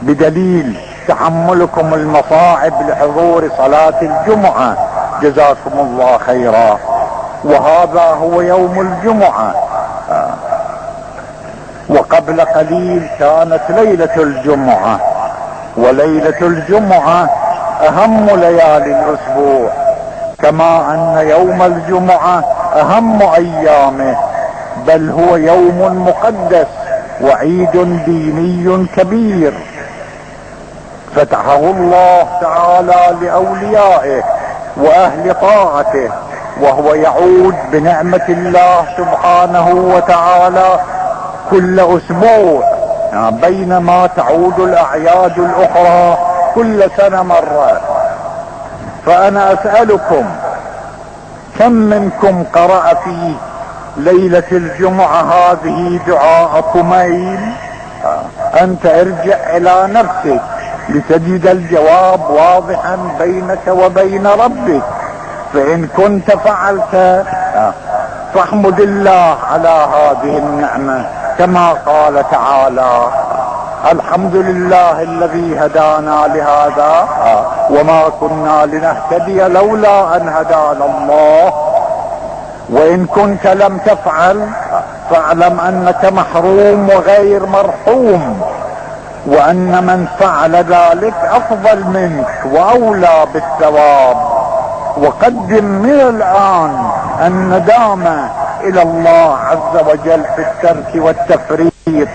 بدليل تحملكم المصاعب لحضور صلاة الجمعة، جزاكم الله خيرا. وهذا هو يوم الجمعة. وقبل قليل كانت ليلة الجمعة، وليلة الجمعة اهم ليالي الاسبوع، كما ان يوم الجمعة اهم ايامه، بل هو يوم مقدس وعيد ديني كبير فتحه الله تعالى لاوليائه واهل طاعته، وهو يعود بنعمة الله سبحانه وتعالى كل اسبوع، بينما تعود الاعياد الاخرى كل سنة مرة. فانا اسألكم، كم منكم قرأ في ليلة الجمعة هذه دعاء كميل؟ انت ارجع الى نفسك لتجد الجواب واضحا بينك وبين ربك. فان كنت فعلت فاحمد الله على هذه النعمة، كما قال تعالى: الحمد لله الذي هدانا لهذا وما كنا لنهتدي لولا ان هدانا الله. وان كنت لم تفعل فاعلم انك محروم وغير مرحوم، وان من فعل ذلك افضل منك واولى بالثواب. وقدم من الان الندامة الى الله عز وجل في الترك والتفريط،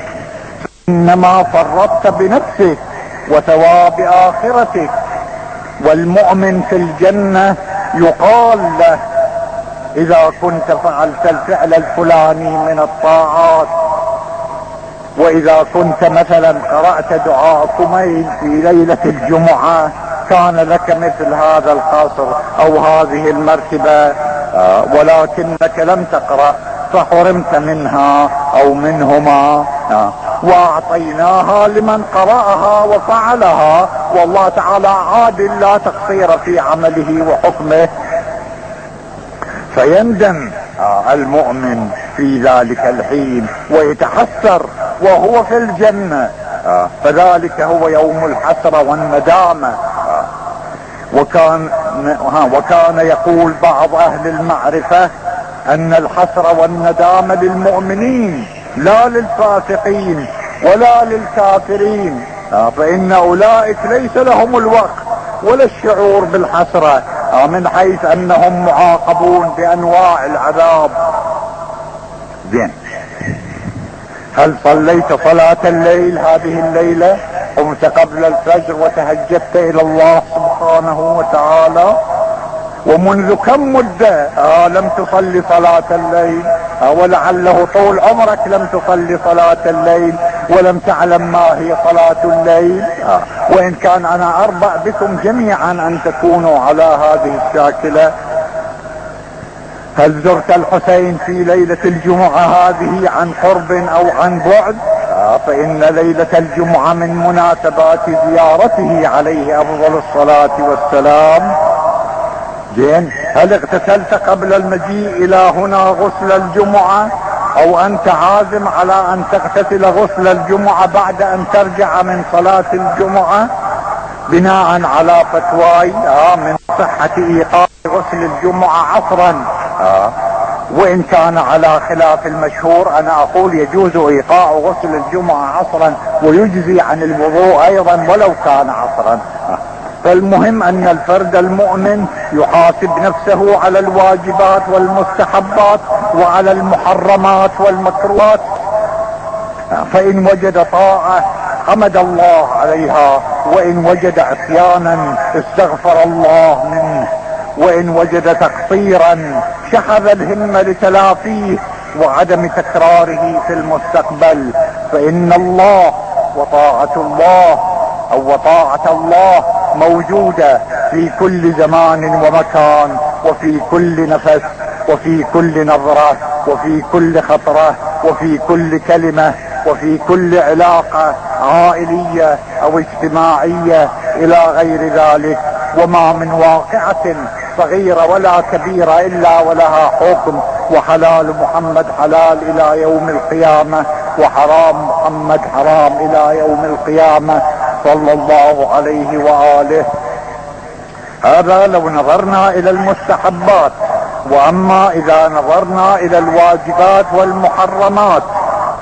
انما فرطت بنفسك وثواب اخرتك. والمؤمن في الجنة يقال له: اذا كنت فعلت الفعل الفلاني من الطاعات، واذا كنت مثلا قرأت دعاء كميل في ليلة الجمعة كان لك مثل هذا القصر او هذه المرتبة، ولكنك لم تقرأ فحرمت منها او منهما، واعطيناها لمن قرأها وفعلها، والله تعالى عادل لا تقصير في عمله وحكمه. فيندم المؤمن في ذلك الحين ويتحسر وهو في الجنة، فذلك هو يوم الحسرة والندامة. وكان يقول بعض اهل المعرفة ان الحسرة والندامة للمؤمنين لا للفاسقين ولا للكافرين، فان اولئك ليس لهم الوقت ولا الشعور بالحسرة، من حيث انهم معاقبون بانواع العذاب. زين، هل صليت صلاة الليل هذه الليلة؟ قمت قبل الفجر وتهجدت الى الله سبحانه وتعالى؟ ومنذ كم مدة لم تصلي صلاة الليل؟ ولعله طول عمرك لم تصلي صلاة الليل ولم تعلم ما هي صلاة الليل. وان كان انا اربأ بكم جميعا ان تكونوا على هذه الشاكلة. هل زرت الحسين في ليلة الجمعة هذه عن قرب او عن بعد؟ فان ليلة الجمعة من مناسبات زيارته عليه افضل الصلاة والسلام. زين، هل اغتسلت قبل المجيء الى هنا غسل الجمعة، او انت عازم على ان تغتسل غسل الجمعة بعد ان ترجع من صلاة الجمعة؟ بناء على فتواي من صحة ايقاع غسل الجمعة عصرا، وان كان على خلاف المشهور انا اقول يجوز ايقاع غسل الجمعة عصرا ويجزي عن الوضوء ايضا ولو كان عصرا. فالمهم ان الفرد المؤمن يحاسب نفسه على الواجبات والمستحبات وعلى المحرمات والمكروهات، فان وجد طاعة حمد الله عليها، وان وجد عصيانا استغفر الله منه، وان وجد تقصيرا شحذ الهمة لتلافيه وعدم تكراره في المستقبل. فان الله وطاعة الله او وطاعة الله موجودة في كل زمان ومكان، وفي كل نفس، وفي كل نظرة، وفي كل خطرة، وفي كل كلمة، وفي كل علاقة عائلية او اجتماعية الى غير ذلك. وما من واقعة صغيرة ولا كبيرة الا ولها حكم، وحلال محمد حلال الى يوم القيامة، وحرام محمد حرام الى يوم القيامة صلى الله عليه وآله. هذا لو نظرنا الى المستحبات. واما اذا نظرنا الى الواجبات والمحرمات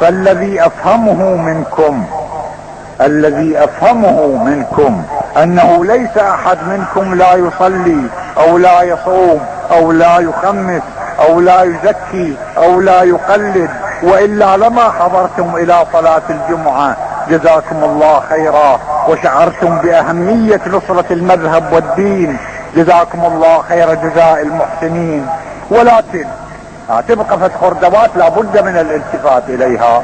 فالذي افهمه منكم انه ليس احد منكم لا يصلي او لا يصوم او لا يخمس او لا يزكي او لا يقلد، والا لما حضرتم الى صلاة الجمعة جزاكم الله خيرا، وشعرتم باهمية نصرة المذهب والدين جزاكم الله خير جزاء المحسنين. ولكن تبقى خردوات لابد من الالتفات اليها.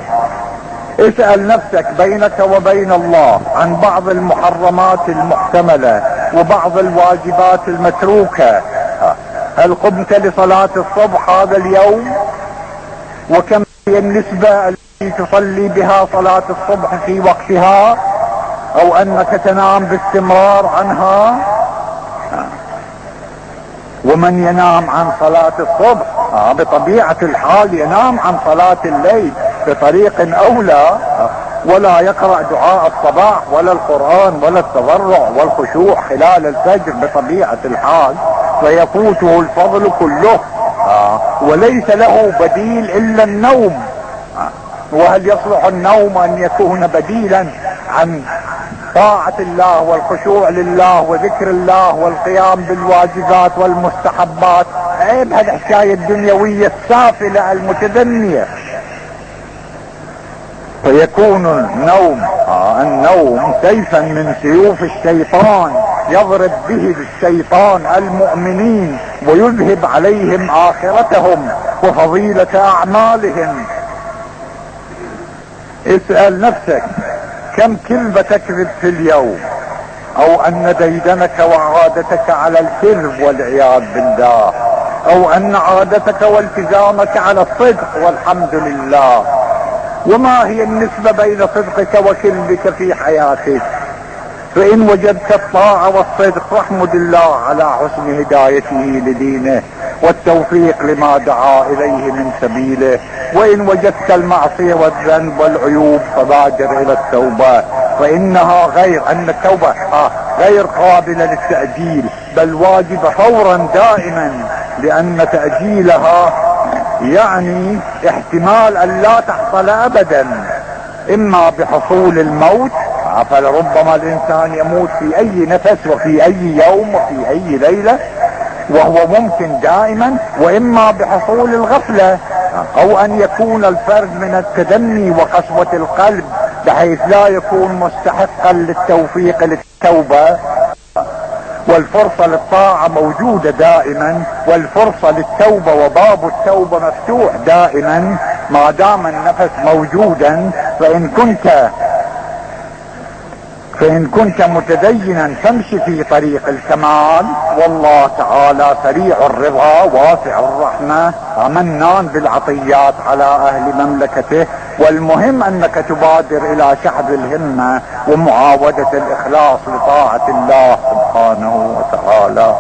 اسأل نفسك بينك وبين الله عن بعض المحرمات المحتملة وبعض الواجبات المتروكة. هل قمت لصلاة الصبح هذا اليوم؟ وكم هي النسبة التي تصلي بها صلاة الصبح في وقتها، او انك تنام باستمرار عنها؟ ومن ينام عن صلاة الصبح بطبيعة الحال ينام عن صلاة الليل بطريق اولى، ولا يقرأ دعاء الصباح ولا القرآن ولا التضرع والخشوع خلال الفجر بطبيعة الحال، فيفوته الفضل كله وليس له بديل الا النوم. وهل يصلح النوم ان يكون بديلا عن طاعة الله والخشوع لله وذكر الله والقيام بالواجبات والمستحبات؟ عيب هالحكاية الدنيوية السافلة المتدنية. فيكون النوم سيفا من سيوف الشيطان يضرب به الشيطان المؤمنين ويذهب عليهم آخرتهم وفضيلة أعمالهم. اسأل نفسك كم كذبة تكذب في اليوم، او ان ديدنك وعادتك على الكذب والعياذ بالله، او ان عادتك والتزامك على الصدق والحمد لله. وما هي النسبة بين صدقك وكذبك في حياتك؟ فان وجدت الطاعة والصدق فاحمد الله على حسن هدايته لدينه والتوفيق لما دعا اليه من سبيله، وان وجدت المعصية والذنب والعيوب فبادر الى التوبة، فانها ان التوبة غير قابلة للتأجيل بل واجبة فورا دائما، لان تأجيلها يعني احتمال ان لا تحصل ابدا، اما بحصول الموت فلربما الانسان يموت في اي نفس وفي اي يوم وفي اي ليلة وهو ممكن دائما، واما بحصول الغفلة، او ان يكون الفرد من التدني وقسوة القلب بحيث لا يكون مستحقا للتوفيق للتوبة. والفرصة للطاعة موجودة دائما، والفرصة للتوبة وباب التوبة مفتوح دائما ما دام النفس موجودا. فإن كنت متدينا فامشي في طريق الكمال، والله تعالى سريع الرضا واسع الرحمة منان بالعطيات على اهل مملكته. والمهم انك تبادر الى شحذ الهمة ومعاودة الاخلاص لطاعة الله سبحانه وتعالى.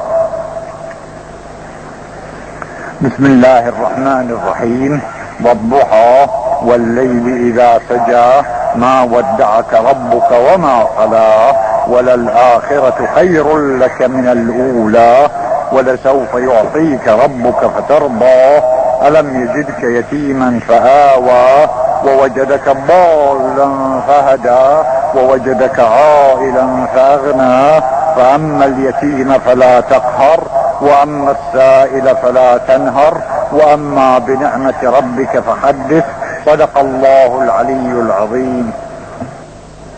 بسم الله الرحمن الرحيم. والضحى والليل اذا سجى ما ودعك ربك وما قلى وللآخرة خير لك من الأولى ولسوف يعطيك ربك فترضى ألم يجدك يتيما فآوى ووجدك ضالا فهدى ووجدك عائلا فأغنى فأما اليتيم فلا تقهر وأما السائل فلا تنهر وأما بنعمة ربك فحدث. صدق الله العلي العظيم.